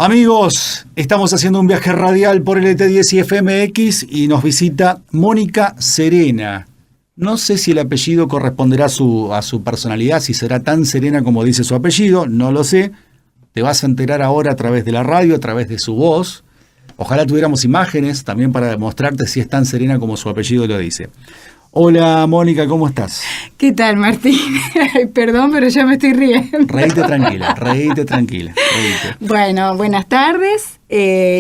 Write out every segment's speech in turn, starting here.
Amigos, estamos haciendo un viaje radial por LT10 y FMX y nos visita Mónica Serena. No sé si el apellido corresponderá a su personalidad, si será tan serena como dice su apellido, no lo sé. Te vas a enterar ahora a través de la radio, a través de su voz. Ojalá tuviéramos imágenes también para demostrarte si es tan serena como su apellido lo dice. Hola Mónica, ¿cómo estás? ¿Qué tal, Martín? Perdón, pero ya me estoy riendo. Reíte tranquila. Bueno, buenas tardes.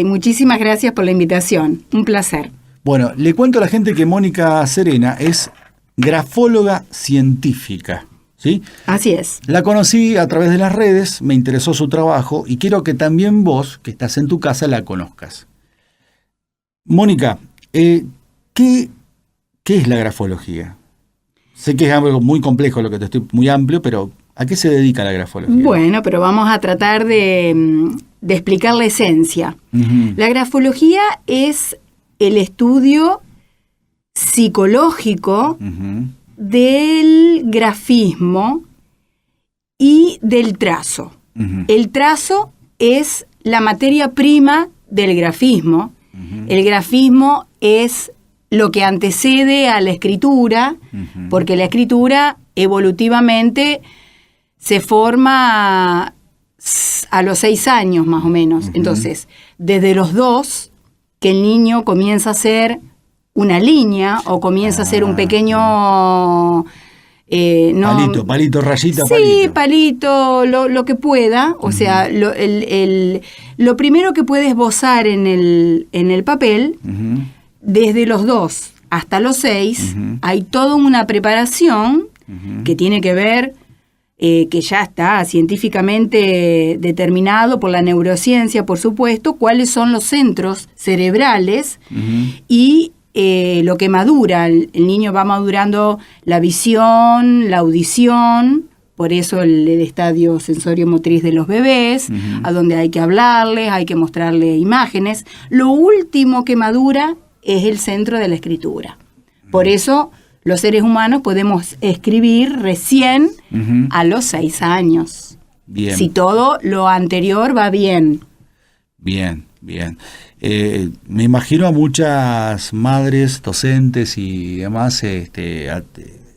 Muchísimas gracias por la invitación. Un placer. Bueno, le cuento a la gente que Mónica Serena es grafóloga científica, ¿sí? Así es. La conocí a través de las redes, me interesó su trabajo y quiero que también vos, que estás en tu casa, la conozcas. Mónica, ¿qué es la grafología? Sé que es algo muy complejo lo que te estoy, muy amplio, pero ¿a qué se dedica la grafología? Bueno, pero vamos a tratar de explicar la esencia. Uh-huh. La grafología es el estudio psicológico Uh-huh. del grafismo y del trazo. Uh-huh. El trazo es la materia prima del grafismo. Uh-huh. El grafismo es lo que antecede a la escritura, Uh-huh. porque la escritura evolutivamente se forma a los 6 años más o menos. Uh-huh. Entonces, desde los 2, que el niño comienza a hacer una línea o comienza a hacer un pequeño... Palito, rayita, sí, palito, lo que pueda. O sea, lo primero que puede esbozar en el papel, Uh-huh. desde los 2 hasta los 6, Uh-huh. hay toda una preparación Uh-huh. que tiene que ver, que ya está científicamente determinado por la neurociencia, por supuesto, cuáles son los centros cerebrales Uh-huh. y lo que madura. El niño va madurando la visión, la audición, por eso el estadio sensorio-motriz de los bebés, Uh-huh. a donde hay que hablarles, hay que mostrarles imágenes. Lo último que madura es el centro de la escritura. Por eso los seres humanos podemos escribir recién Uh-huh. a los 6 años. Bien. Si todo lo anterior va bien. Bien. Me imagino a muchas madres, docentes y demás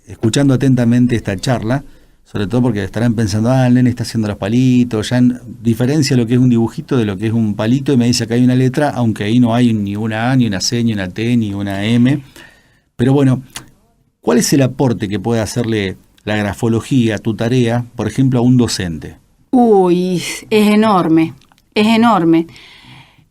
escuchando atentamente esta charla, sobre todo porque estarán pensando, el nene está haciendo los palitos, ya diferencia lo que es un dibujito de lo que es un palito y me dice que hay una letra, aunque ahí no hay ni una A, ni una C, ni una T, ni una M. Pero bueno, ¿cuál es el aporte que puede hacerle la grafología, tu tarea, por ejemplo, a un docente? Uy, es enorme.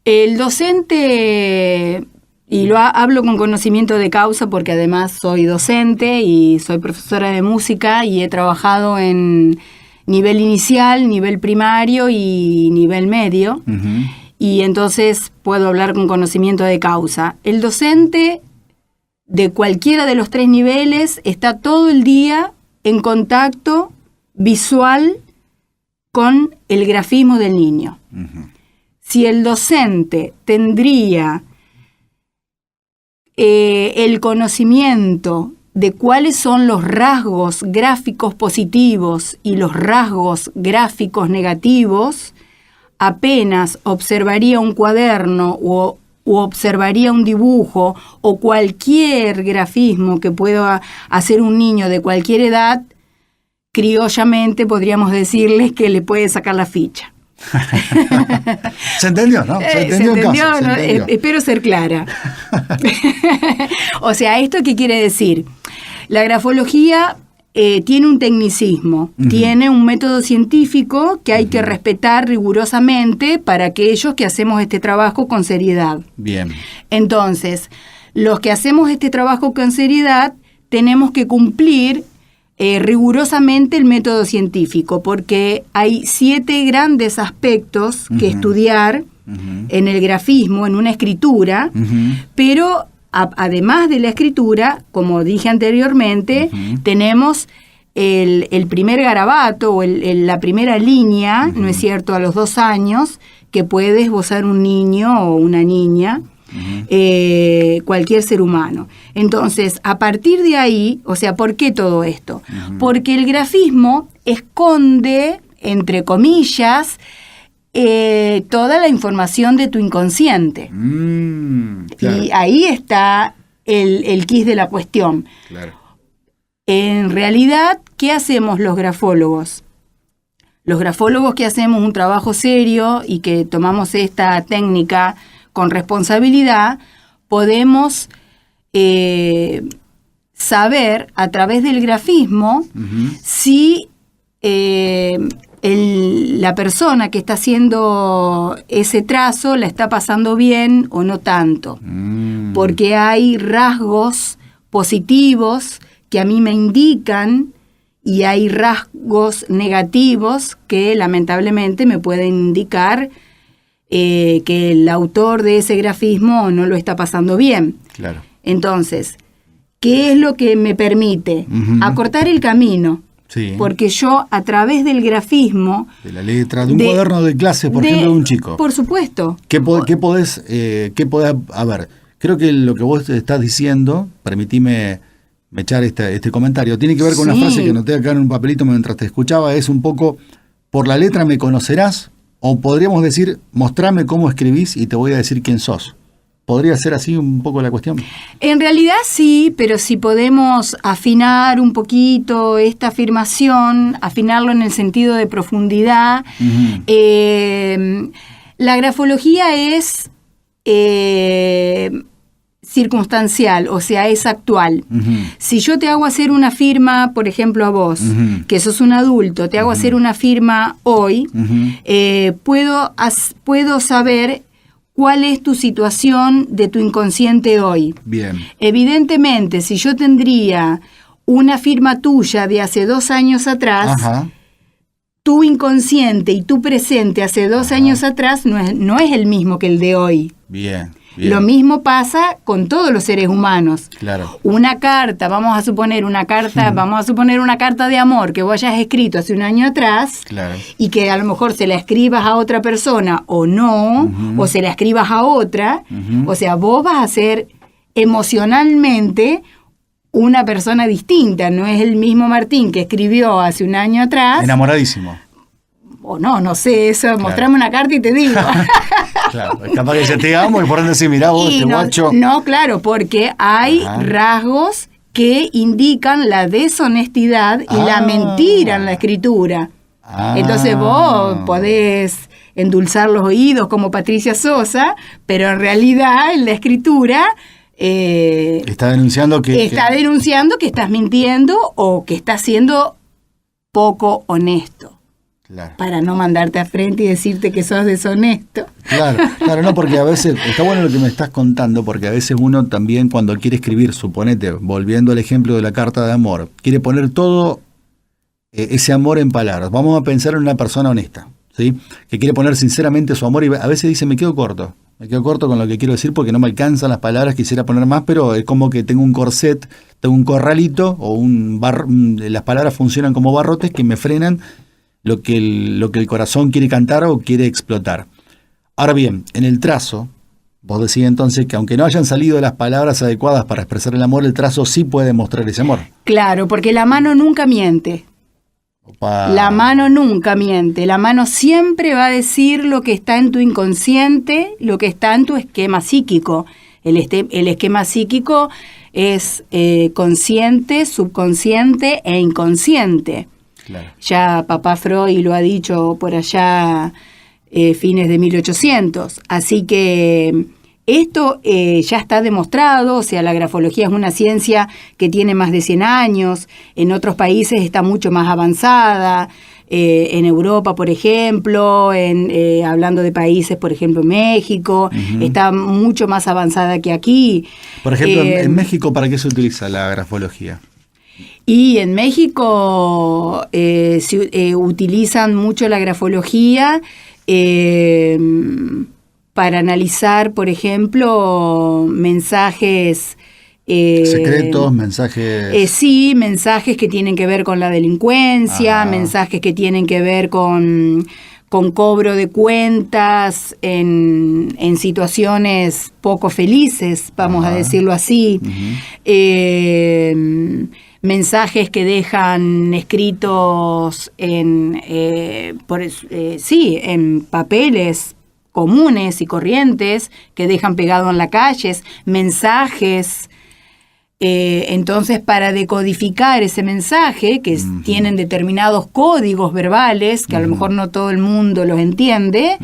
El docente, y hablo con conocimiento de causa porque además soy docente y soy profesora de música y he trabajado en nivel inicial, nivel primario y nivel medio. Uh-huh. Y entonces puedo hablar con conocimiento de causa. El docente de cualquiera de los 3 niveles está todo el día en contacto visual con el grafismo del niño. Uh-huh. Si el docente tendría el conocimiento de cuáles son los rasgos gráficos positivos y los rasgos gráficos negativos, apenas observaría un cuaderno o observaría un dibujo o cualquier grafismo que pueda hacer un niño de cualquier edad, criollamente podríamos decirles que le puede sacar la ficha. ¿Se entendió, no? Se entendió. Espero ser clara. O sea, ¿esto qué quiere decir? La grafología tiene un tecnicismo, Uh-huh. tiene un método científico que hay que respetar rigurosamente para aquellos que hacemos este trabajo con seriedad. Bien. Entonces, los que hacemos este trabajo con seriedad tenemos que cumplir rigurosamente el método científico, porque hay 7 grandes aspectos que Uh-huh. estudiar Uh-huh. en el grafismo, en una escritura, Uh-huh. pero además de la escritura, como dije anteriormente, Uh-huh. tenemos el primer garabato o la primera línea, Uh-huh. ¿no es cierto?, a los 2 años, que puede esbozar un niño o una niña. Cualquier ser humano. Entonces, a partir de ahí, o sea, ¿por qué todo esto? Porque el grafismo esconde, entre comillas, toda la información de tu inconsciente. Claro. Y ahí está el quid de la cuestión. Claro. En realidad, ¿qué hacemos los grafólogos? Los grafólogos que hacemos un trabajo serio y que tomamos esta técnica con responsabilidad, podemos saber a través del grafismo si la persona que está haciendo ese trazo la está pasando bien o no tanto. Porque hay rasgos positivos que a mí me indican y hay rasgos negativos que lamentablemente me pueden indicar que el autor de ese grafismo no lo está pasando bien. Claro. Entonces, ¿qué es lo que me permite? Acortar el camino. Sí. Porque yo, a través del grafismo... De la letra, de un cuaderno de clase, por ejemplo, de un chico. Por supuesto. ¿Qué podés, a ver, creo que lo que vos estás diciendo, permitime echar este comentario, tiene que ver con una frase que anoté acá en un papelito mientras te escuchaba, es un poco, por la letra me conocerás, o podríamos decir, mostrame cómo escribís y te voy a decir quién sos. ¿Podría ser así un poco la cuestión? En realidad sí, pero si podemos afinar un poquito esta afirmación, afinarlo en el sentido de profundidad, la grafología es circunstancial, o sea, es actual. Si yo te hago hacer una firma, por ejemplo, a vos, que sos un adulto, te hago hacer una firma hoy, puedo saber cuál es tu situación de tu inconsciente hoy. Bien. Evidentemente, si yo tendría una firma tuya de hace 2 años atrás, tu inconsciente y tu presente hace 2 años atrás no es el mismo que el de hoy. Bien. Lo mismo pasa con todos los seres humanos. Claro. Una carta, vamos a suponer una carta de amor que vos hayas escrito hace 1 año atrás, claro, y que a lo mejor se la escribas a otra persona o no, o se la escribas a otra, o sea, vos vas a ser emocionalmente una persona distinta, no es el mismo Martín que escribió hace 1 año atrás. Enamoradísimo. O no sé eso, claro. Mostrame una carta y te digo. Claro, es capaz que ya te amo y por ende decir, mirá vos, este guacho. No, claro, porque hay rasgos que indican la deshonestidad y la mentira en la escritura. Entonces vos podés endulzar los oídos como Patricia Sosa, pero en realidad en la escritura... está denunciando que estás mintiendo o que estás siendo poco honesto. Claro. Para no mandarte a frente y decirte que sos deshonesto. Claro, no, porque a veces, está bueno lo que me estás contando, porque a veces uno también cuando quiere escribir, suponete, volviendo al ejemplo de la carta de amor, quiere poner todo ese amor en palabras. Vamos a pensar en una persona honesta, ¿sí? Que quiere poner sinceramente su amor y a veces dice, me quedo corto con lo que quiero decir porque no me alcanzan las palabras, quisiera poner más, pero es como que tengo un corset, tengo un corralito o las palabras funcionan como barrotes que me frenan lo que el corazón quiere cantar o quiere explotar. Ahora bien, en el trazo, vos decís entonces que aunque no hayan salido las palabras adecuadas para expresar el amor, el trazo sí puede mostrar ese amor. Claro, porque la mano nunca miente. Opa. La mano nunca miente. La mano siempre va a decir lo que está en tu inconsciente, lo que está en tu esquema psíquico. El esquema psíquico es consciente, subconsciente e inconsciente. Claro. Ya papá Freud lo ha dicho por allá fines de 1800. Así que esto ya está demostrado, o sea, la grafología es una ciencia que tiene más de 100 años, en otros países está mucho más avanzada, en Europa, por ejemplo, hablando de países, por ejemplo, México, está mucho más avanzada que aquí. Por ejemplo, en México, ¿para qué se utiliza la grafología? Y en México utilizan mucho la grafología para analizar, por ejemplo, mensajes... secretos, mensajes... sí, mensajes que tienen que ver con la delincuencia, mensajes que tienen que ver con cobro de cuentas en situaciones poco felices, vamos a decirlo así. mensajes que dejan escritos en papeles comunes y corrientes, que dejan pegado en las calles, mensajes. Entonces, para decodificar ese mensaje, que tienen determinados códigos verbales, que a lo mejor no todo el mundo los entiende,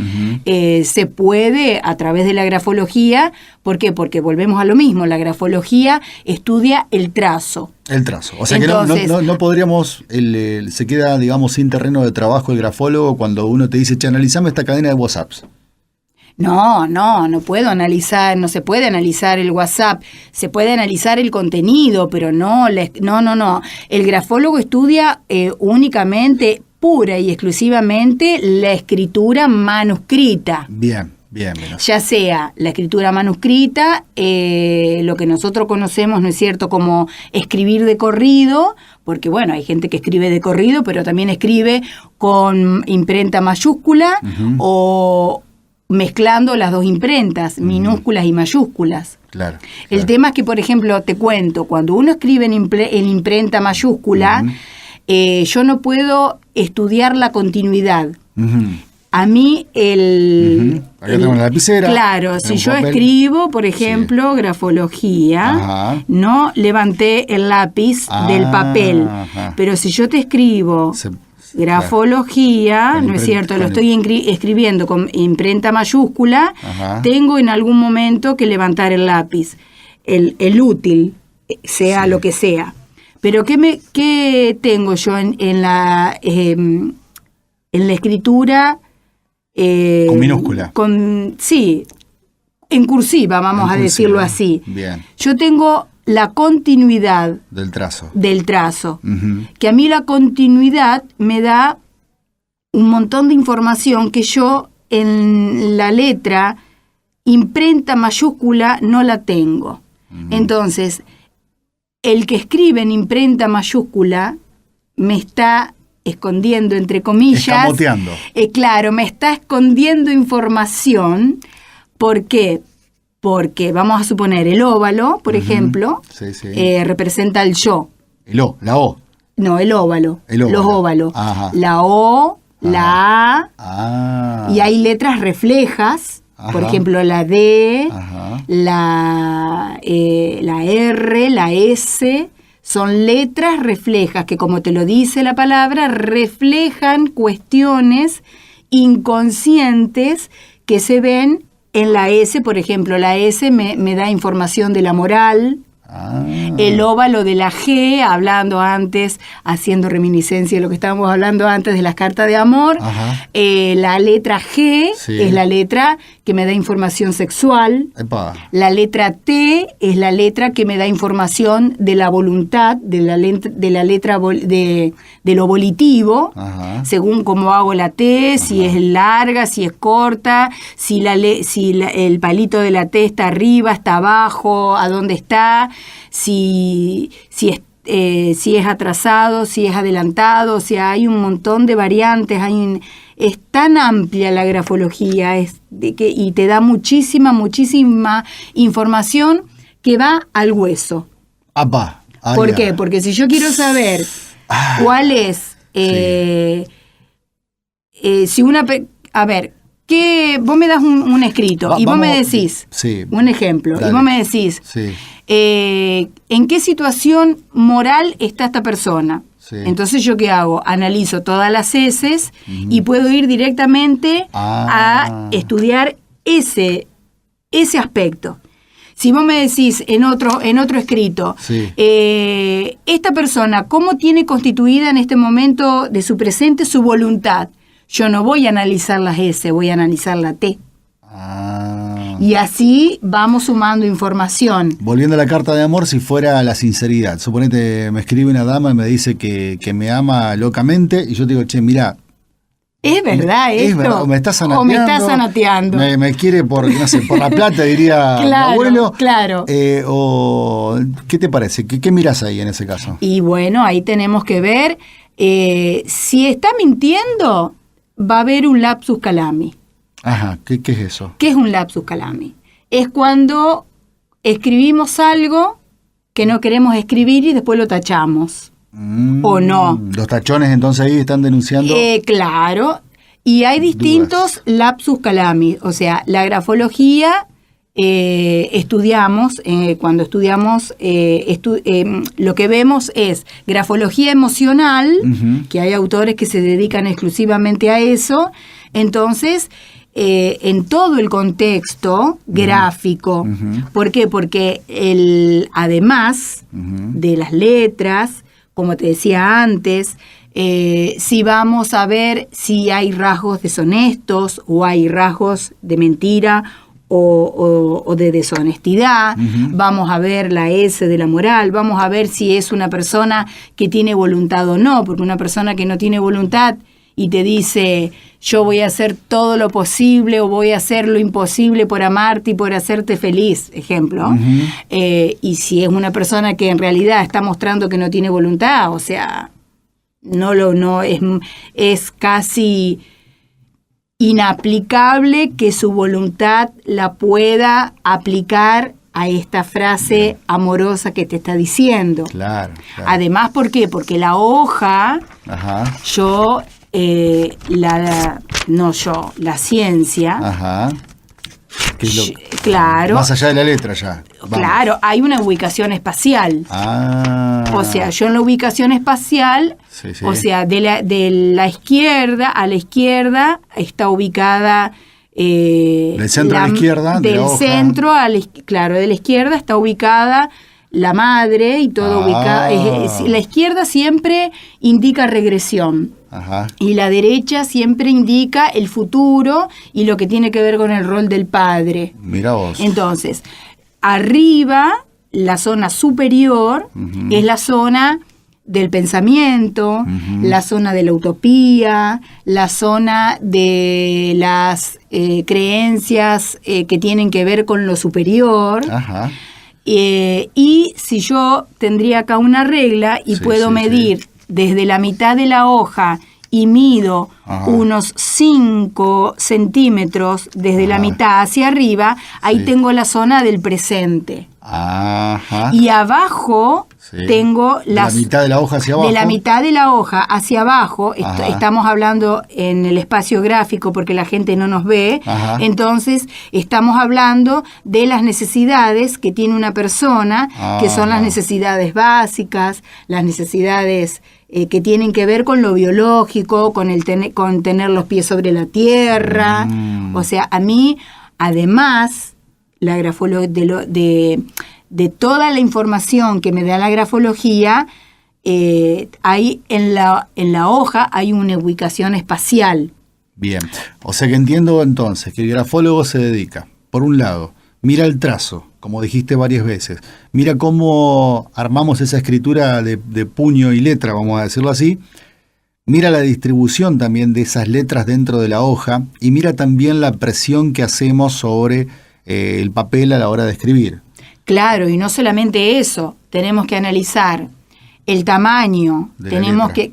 se puede a través de la grafología. ¿Por qué? Porque volvemos a lo mismo, la grafología estudia el trazo. El trazo. O sea, entonces, que no podríamos, se queda, digamos, sin terreno de trabajo el grafólogo cuando uno te dice, che, analizame esta cadena de WhatsApps. No puedo analizar, no se puede analizar el WhatsApp, se puede analizar el contenido, pero no. El grafólogo estudia únicamente, pura y exclusivamente, la escritura manuscrita. Bien. Ya sea la escritura manuscrita, lo que nosotros conocemos, ¿no es cierto?, como escribir de corrido, porque bueno, hay gente que escribe de corrido, pero también escribe con imprenta mayúscula o mezclando las dos imprentas, minúsculas y mayúsculas. Claro. El tema es que, por ejemplo, te cuento, cuando uno escribe en imprenta mayúscula, yo no puedo estudiar la continuidad. A mí Acá tengo una lapicera. Claro, si yo escribo, por ejemplo, grafología, no levanté el lápiz del papel. Pero si yo te escribo grafología, ¿no es cierto? Lo estoy escribiendo con imprenta mayúscula, tengo en algún momento que levantar el lápiz, el útil, sea lo que sea. Pero ¿qué tengo yo en la escritura? Con minúscula. Sí, en cursiva, vamos a decirlo así. Bien. Yo tengo la continuidad del trazo. Que a mí la continuidad me da un montón de información que yo en la letra imprenta mayúscula no la tengo. Entonces, el que escribe en imprenta mayúscula me está escondiendo, entre comillas. Escamoteando. Claro, me está escondiendo información. ¿Por qué? Porque vamos a suponer el óvalo, por ejemplo, representa el yo. La O. No, el óvalo. Los óvalos. Ajá. La O, la A. Y hay letras reflejas. Por ejemplo, la D, la R, la S. Son letras reflejas que, como te lo dice la palabra, reflejan cuestiones inconscientes que se ven en la S. Por ejemplo, la S me da información de la moral. El óvalo de la G, hablando antes, haciendo reminiscencia de lo que estábamos hablando antes de las cartas de amor. La letra G es la letra que me da información sexual. La letra T es la letra que me da información de la voluntad, de la letra de lo volitivo, según cómo hago la T, si es larga, si es corta, si el palito de la T está arriba, está abajo, a dónde está, si es atrasado, si es adelantado. O sea, hay un montón de variantes, es tan amplia la grafología y te da muchísima información que va al hueso. ¿Por qué? Porque si yo quiero saber cuál es, a ver, vos me das un escrito y vos me decís, un ejemplo, y vos me decís, ¿en qué situación moral está esta persona? Entonces, ¿yo qué hago? Analizo todas las heces y puedo ir directamente a estudiar ese aspecto. Si vos me decís en otro escrito, esta persona, ¿cómo tiene constituida en este momento de su presente su voluntad? Yo no voy a analizar las S, voy a analizar la T. Y así vamos sumando información. Volviendo a la carta de amor, si fuera la sinceridad. Suponete, me escribe una dama y me dice que me ama locamente y yo te digo, che, mirá. ¿Es verdad esto? Es verdad, o me está zanateando. O me está zanateando. Me quiere por la plata, diría mi abuelo. Claro. O, ¿qué te parece? ¿Qué mirás ahí en ese caso? Y bueno, ahí tenemos que ver. Si está mintiendo, va a haber un lapsus calami. Ajá, ¿qué es eso? ¿Qué es un lapsus calami? Es cuando escribimos algo que no queremos escribir y después lo tachamos. ¿O no? Los tachones entonces ahí están denunciando. Claro. Y hay distintos lapsus calami. O sea, la grafología estudiamos, cuando estudiamos, lo que vemos es grafología emocional, que hay autores que se dedican exclusivamente a eso. Entonces, en todo el contexto gráfico. ¿Por qué? Porque además de las letras, como te decía antes, si vamos a ver si hay rasgos deshonestos o hay rasgos de mentira o de deshonestidad, vamos a ver la S de la moral, vamos a ver si es una persona que tiene voluntad o no, porque una persona que no tiene voluntad y te dice, yo voy a hacer todo lo posible o voy a hacer lo imposible por amarte y por hacerte feliz, ejemplo. Y si es una persona que en realidad está mostrando que no tiene voluntad, o sea, es casi inaplicable que su voluntad la pueda aplicar a esta frase amorosa que te está diciendo. Claro. Además, ¿por qué? Porque la hoja, la ciencia. ¿Qué es lo, claro. Más allá de la letra ya. Vamos. Claro, hay una ubicación espacial. O sea, yo en la ubicación espacial, o sea, de la izquierda a la izquierda está ubicada. Del centro a la izquierda. Del centro a la izquierda está ubicada la madre y todo ubicado. La izquierda siempre indica regresión. Y la derecha siempre indica el futuro y lo que tiene que ver con el rol del padre. Mira vos. Entonces, arriba, la zona superior es la zona del pensamiento, la zona de la utopía, la zona de las creencias que tienen que ver con lo superior. Y si yo tendría acá una regla y puedo medir desde la mitad de la hoja y mido unos 5 centímetros desde la mitad hacia arriba, ahí tengo la zona del presente. Y abajo tengo la mitad de la hoja hacia abajo. De la mitad de la hoja hacia abajo, estamos hablando en el espacio gráfico porque la gente no nos ve, entonces estamos hablando de las necesidades que tiene una persona, que son las necesidades básicas, las necesidades que tienen que ver con lo biológico, con tener los pies sobre la tierra. O sea, a mí, además, la de toda la información que me da la grafología, hay en la hoja hay una ubicación espacial. Bien, o sea que entiendo entonces que el grafólogo se dedica, por un lado, mira el trazo, como dijiste varias veces, mira cómo armamos esa escritura de puño y letra, vamos a decirlo así, mira la distribución también de esas letras dentro de la hoja y mira también la presión que hacemos sobre el papel a la hora de escribir. Claro, y no solamente eso, tenemos que analizar el tamaño, tenemos que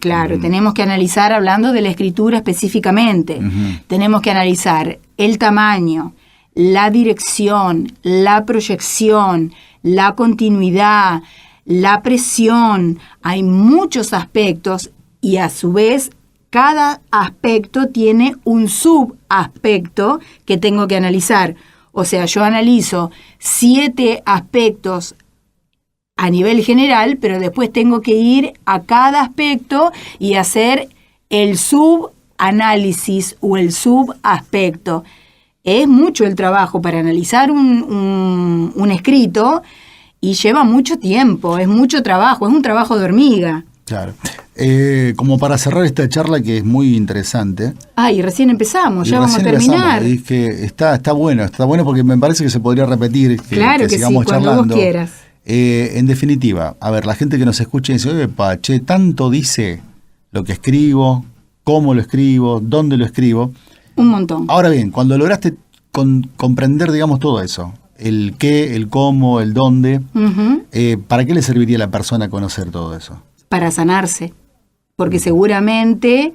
analizar, hablando de la escritura específicamente, tenemos que analizar el tamaño, la dirección, la proyección, la continuidad, la presión. Hay muchos aspectos y a su vez cada aspecto tiene un subaspecto que tengo que analizar. O sea, yo analizo 7 aspectos a nivel general, pero después tengo que ir a cada aspecto y hacer el subanálisis o el subaspecto. Es mucho el trabajo para analizar un escrito y lleva mucho tiempo, es mucho trabajo, es un trabajo de hormiga. Claro. Como para cerrar esta charla que es muy interesante. Y recién empezamos, ya vamos a terminar. Es que está bueno porque me parece que se podría repetir, que sigamos sí, cuando charlando. Vos quieras. En definitiva, a ver, la gente que nos escucha dice, oye, Pache, tanto dice lo que escribo, cómo lo escribo, dónde lo escribo. Un montón. Ahora bien, cuando lograste comprender, digamos, todo eso, el qué, el cómo, el dónde, ¿para qué le serviría a la persona conocer todo eso? Para sanarse, porque seguramente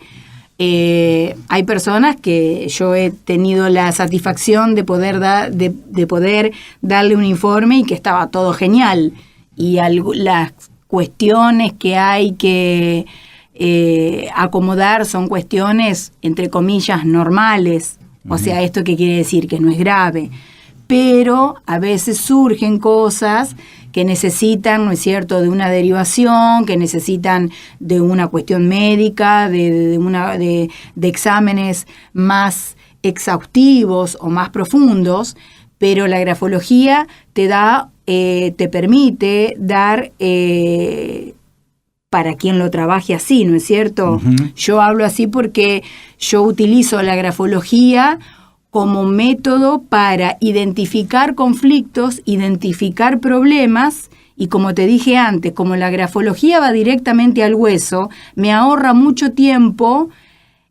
hay personas que yo he tenido la satisfacción de poder darle un informe y que estaba todo genial, y las cuestiones que hay que acomodar son cuestiones, entre comillas, normales. O sea, ¿esto qué quiere decir? Que no es grave. Pero a veces surgen cosas que necesitan, ¿no es cierto?, de una derivación, que necesitan de una cuestión médica, de exámenes más exhaustivos o más profundos, pero la grafología te permite dar, para quien lo trabaje así, ¿no es cierto? Uh-huh. Yo hablo así porque yo utilizo la grafología como método para identificar conflictos, identificar problemas, y como te dije antes, como la grafología va directamente al hueso, me ahorra mucho tiempo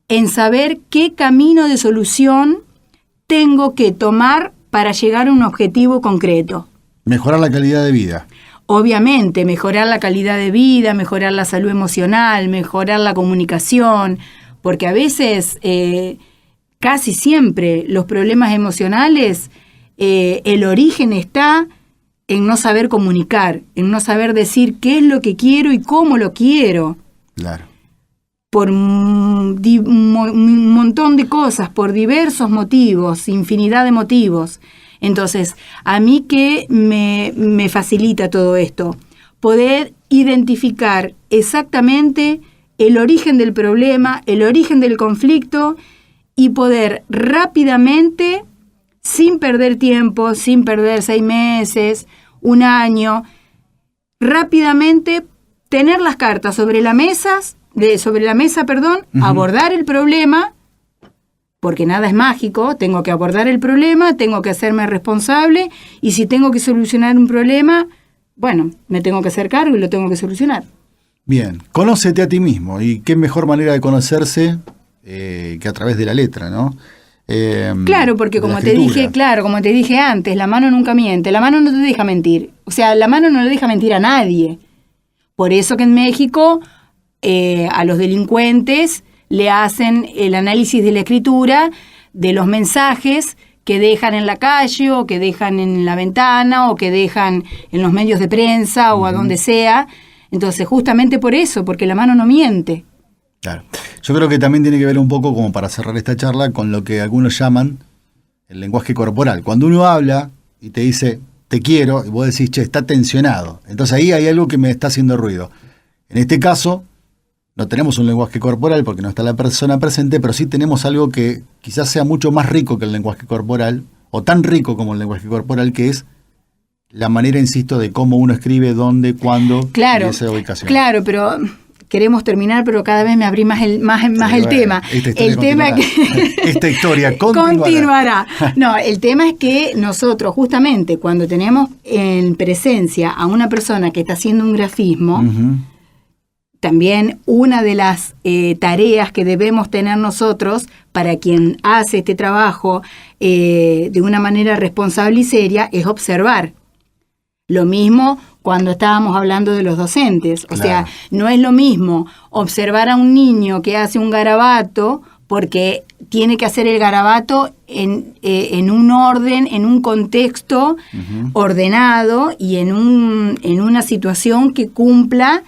en saber qué camino de solución tengo que tomar para llegar a un objetivo concreto. Mejorar la calidad de vida. Obviamente, mejorar la calidad de vida, mejorar la salud emocional, mejorar la comunicación, porque a veces... casi siempre los problemas emocionales, el origen está en no saber comunicar, en no saber decir qué es lo que quiero y cómo lo quiero. Claro. Por un montón de cosas, por diversos motivos, infinidad de motivos. Entonces, a mí que me facilita todo esto, poder identificar exactamente el origen del problema, el origen del conflicto, y poder rápidamente, sin perder tiempo, sin perder 6 meses, 1 año, rápidamente tener las cartas sobre la mesa, uh-huh. Abordar el problema, porque nada es mágico, tengo que abordar el problema, tengo que hacerme responsable, y si tengo que solucionar un problema, bueno, me tengo que hacer cargo y lo tengo que solucionar. Bien, conócete a ti mismo, y qué mejor manera de conocerse que a través de la letra, ¿no? Claro, porque como te dije antes, la mano nunca miente, la mano no te deja mentir. O sea, la mano no le deja mentir a nadie. Por eso que en México a los delincuentes le hacen el análisis de la escritura de los mensajes que dejan en la calle, o que dejan en la ventana, o que dejan en los medios de prensa, o a donde sea. Entonces, justamente por eso, porque la mano no miente. Claro. Yo creo que también tiene que ver un poco, como para cerrar esta charla, con lo que algunos llaman el lenguaje corporal. Cuando uno habla y te dice, te quiero, y vos decís, che, está tensionado. Entonces ahí hay algo que me está haciendo ruido. En este caso, no tenemos un lenguaje corporal porque no está la persona presente, pero sí tenemos algo que quizás sea mucho más rico que el lenguaje corporal, o tan rico como el lenguaje corporal, que es la manera, insisto, de cómo uno escribe, dónde, cuándo, claro, y esa ubicación. Claro, pero... Queremos terminar, pero cada vez me abrí más el tema. Esta historia continuará. No, el tema es que nosotros, justamente, cuando tenemos en presencia a una persona que está haciendo un grafismo, uh-huh. También una de las tareas que debemos tener nosotros para quien hace este trabajo de una manera responsable y seria es observar. Lo mismo cuando estábamos hablando de los docentes. O sea, no es lo mismo observar a un niño que hace un garabato, porque tiene que hacer el garabato en un orden, en un contexto uh-huh. ordenado y en una situación que cumpla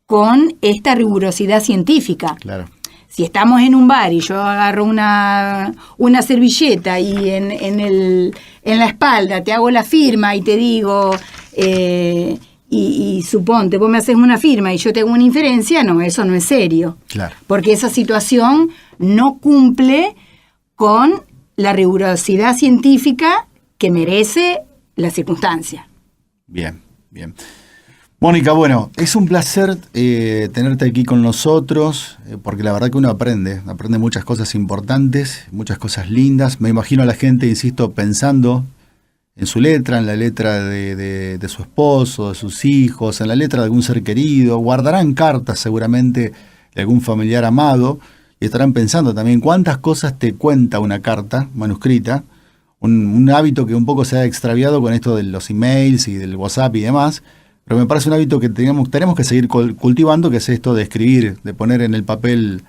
con esta rigurosidad científica. Claro. Si estamos en un bar y yo agarro una servilleta y en la espalda te hago la firma y te digo, y suponte, vos me haces una firma y yo te hago una inferencia, no, eso no es serio. Claro. Porque esa situación no cumple con la rigurosidad científica que merece la circunstancia. Bien, bien. Mónica, bueno, es un placer tenerte aquí con nosotros, porque la verdad que uno aprende muchas cosas importantes, muchas cosas lindas. Me imagino a la gente, insisto, pensando en su letra, en la letra de su esposo, de sus hijos, en la letra de algún ser querido. Guardarán cartas seguramente de algún familiar amado y estarán pensando también cuántas cosas te cuenta una carta manuscrita, un hábito que un poco se ha extraviado con esto de los emails y del WhatsApp y demás. Pero me parece un hábito que tenemos que seguir cultivando, que es esto de escribir, de poner en el papel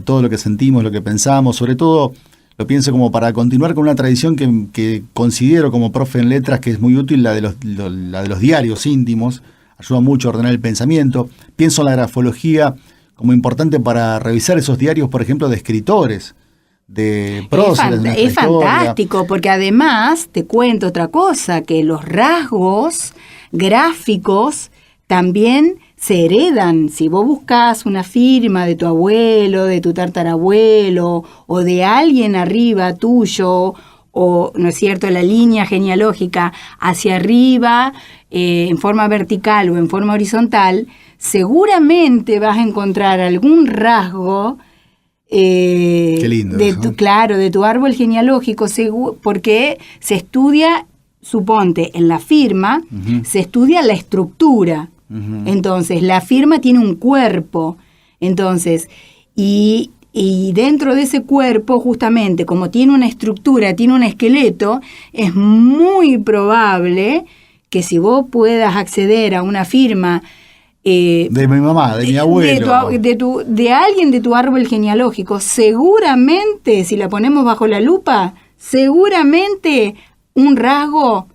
todo lo que sentimos, lo que pensamos, sobre todo lo pienso como para continuar con una tradición que considero como profe en letras que es muy útil, la de los diarios íntimos, ayuda mucho a ordenar el pensamiento. Pienso en la grafología como importante para revisar esos diarios, por ejemplo, de escritores, de próceres. Es fantástico, porque además te cuento otra cosa, que los rasgos gráficos también se heredan. Si vos buscas una firma de tu abuelo, de tu tatarabuelo, o de alguien arriba tuyo, o, ¿no es cierto?, la línea genealógica hacia arriba, en forma vertical o en forma horizontal, seguramente vas a encontrar algún rasgo Qué lindo de eso, tu, ¿no? claro, de tu árbol genealógico, porque se estudia, suponte, en la firma, se estudia la estructura. Entonces, la firma tiene un cuerpo. Entonces, y dentro de ese cuerpo, justamente, como tiene una estructura, tiene un esqueleto, es muy probable que si vos puedas acceder a una firma De mi mamá, de mi abuelo. de alguien de tu árbol genealógico, seguramente, si la ponemos bajo la lupa, seguramente un rasgo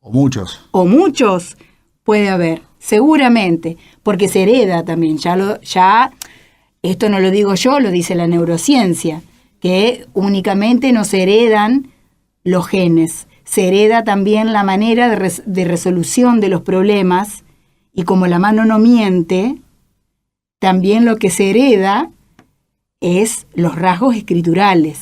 O muchos. o muchos puede haber, seguramente, porque se hereda también. Ya esto no lo digo yo, lo dice la neurociencia, que únicamente no se heredan los genes, se hereda también la manera de resolución de los problemas. Y como la mano no miente, también lo que se hereda es los rasgos escriturales.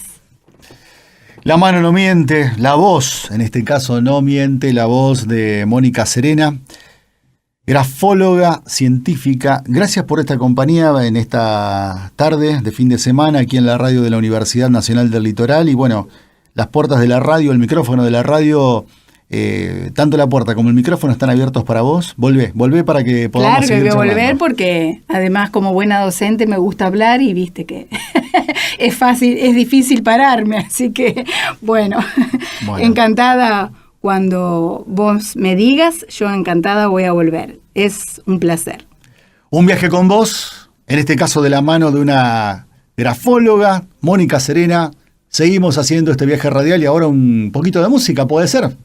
La mano no miente, la voz, en este caso no miente, la voz de Mónica Serena, grafóloga científica. Gracias por esta compañía en esta tarde de fin de semana aquí en la radio de la Universidad Nacional del Litoral. Y bueno, las puertas de la radio, el micrófono de la radio, tanto la puerta como el micrófono están abiertos para vos. Volvé para que podamos seguir Claro que voy a charlando. volver porque además como buena docente me gusta hablar y viste que es difícil pararme, así que bueno, encantada cuando vos me digas, yo encantada voy a volver. Es un placer. Un viaje con vos, en este caso de la mano de una grafóloga, Mónica Serena. Seguimos haciendo este viaje radial y ahora un poquito de música, ¿puede ser?